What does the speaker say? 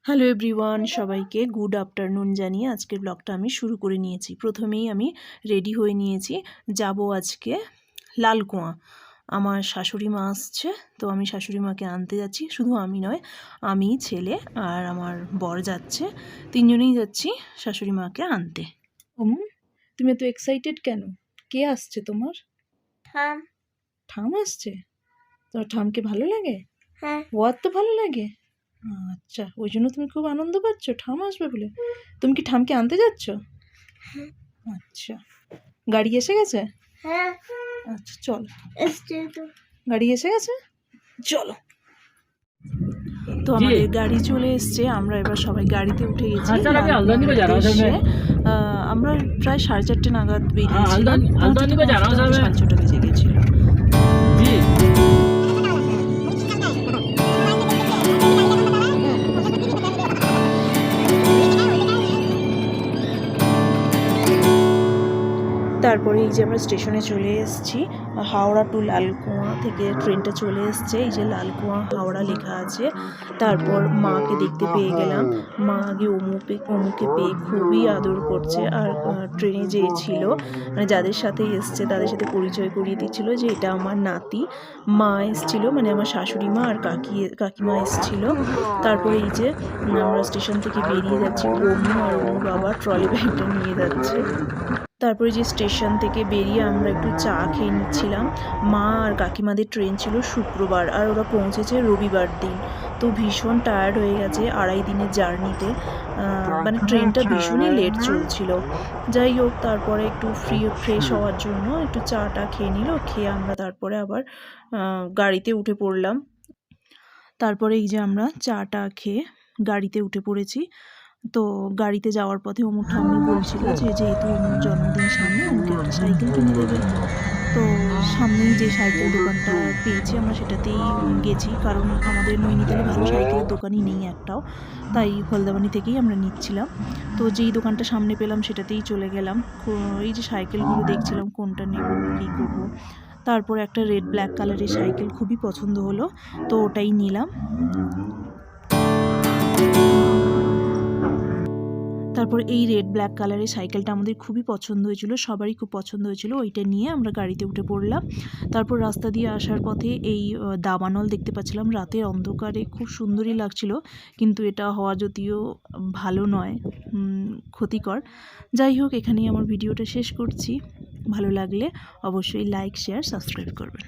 Hello everyone, সবাইকে good afternoon জানিয়ে আজকের ব্লগটা আমি শুরু করে নিয়েছি। প্রথমেই আমি রেডি হয়ে নিয়েছি, যাব আজকে লালকুয়া। আমার শাশুড়ি মা আসছে, তো আমি শাশুড়ি মাকে আনতে যাচ্ছি। শুধু আমি নয়, আমি, ছেলে আর আমার বর যাচ্ছে, তিনজনেই যাচ্ছি শাশুড়ি মাকে আনতে। তুমি এত এক্সাইটেড কেন? কে আসছে তোমার? ঠাম। ঠাম আসছে? তোমার ঠামকে ভালো লাগে? হ্যাঁ। ওর তো ভালো লাগে। আচ্ছা, ওই জন্য তুমি খুব আনন্দ পাচ্ছ ঠাম আসবে বলে। তুমি কি ঠামকে আনতে যাচ্ছ? আচ্ছা, গাড়ি এসে গেছে? হ্যাঁ। আচ্ছা চলো, এসছে তো। গাড়ি এসে গেছে, চলো। তো আমাদের গাড়ি চলে এসছে, আমরা এবার সবাই গাড়িতে উঠে গেছি। আমরা প্রায় 4:30 নাগাদ বেরিয়েছিলাম, 6:30 বেজে গেছিল। তারপরে এই যে আমরা স্টেশনে চলে এসেছি, হাওড়া টু লালকুয়া থেকে ট্রেনটা চলে এসছে। এই যে লালকুয়া হাওড়া লেখা আছে। তারপর মাকে দেখতে পেয়ে গেলাম। মা আগে অমুকে পেয়ে খুবই আদর করছে, আর ট্রেনে যে ছিল, মানে যাদের সাথে এসছে তাদের সাথে পরিচয় করিয়ে দিচ্ছিল যে এটা আমার নাতি। মা এসছিল, মানে আমার শাশুড়ি মা আর কাকিমা এসছিল। তারপরে এই যে আমরা স্টেশন থেকে বেরিয়ে যাচ্ছি, ওমু আর ওমুর বাবা ট্রলি ব্যাগটা নিয়ে যাচ্ছে। তারপরে যে স্টেশন থেকে বেরিয়ে আমরা একটু চা খেয়ে নিচ্ছিলাম। মা আর কাকিমাদের ট্রেন ছিল শুক্রবার, আর ওরা পৌঁছেছে রবিবার দিন। তো ভীষণ টায়ার্ড হয়ে গেছে 2.5 দিনের জার্নিতে, মানে ট্রেনটা ভীষণই লেট চলছিল। যাই হোক, তারপরে একটু ফ্রেশ হওয়ার জন্য একটু চাটা খেয়ে নিল, খেয়ে আমরা তারপরে আবার গাড়িতে উঠে পড়লাম। তারপরে এই যে আমরা চাটা খেয়ে গাড়িতে উঠে পড়েছি। তো গাড়িতে যাওয়ার পথে ওমুর ঠাম্মি বলছিল যে যেহেতু ওমুর জন্মদিন সামনে, ওমুকে একটা সাইকেল কিনে দেবে। তো সামনেই যে সাইকেল দোকানটা পেয়েছি আমরা সেটাতেই গেছি, কারণ আমাদের নৈনিতালে ভালো সাইকেলের দোকানই নেই একটাও, তাই হলদাবানি থেকেই আমরা নিচ্ছিলাম। তো যেই দোকানটা সামনে পেলাম সেটাতেই চলে গেলাম। এই যে সাইকেলগুলো দেখছিলাম কোনটা নেব কী করব। তারপর একটা রেড ব্ল্যাক কালারের সাইকেল খুবই পছন্দ হলো, তো ওটাই নিলাম। তারপর এই রেড ব্ল্যাক কালারের সাইকেলটা আমাদের খুবই পছন্দ হয়েছিল, সবারই খুব পছন্দ হয়েছিল। ওইটা নিয়ে আমরা গাড়িতে উঠে পড়লাম। তারপর রাস্তা দিয়ে আসার পথে এই দাবানল দেখতে পাচ্ছিলাম। রাতের অন্ধকারে খুব সুন্দরই লাগছিল, কিন্তু এটা হওয়া যদিও ভালো নয়, ক্ষতিকর। যাই হোক, এখানেই আমার ভিডিওটা শেষ করছি। ভালো লাগলে অবশ্যই লাইক, শেয়ার, সাবস্ক্রাইব করবেন।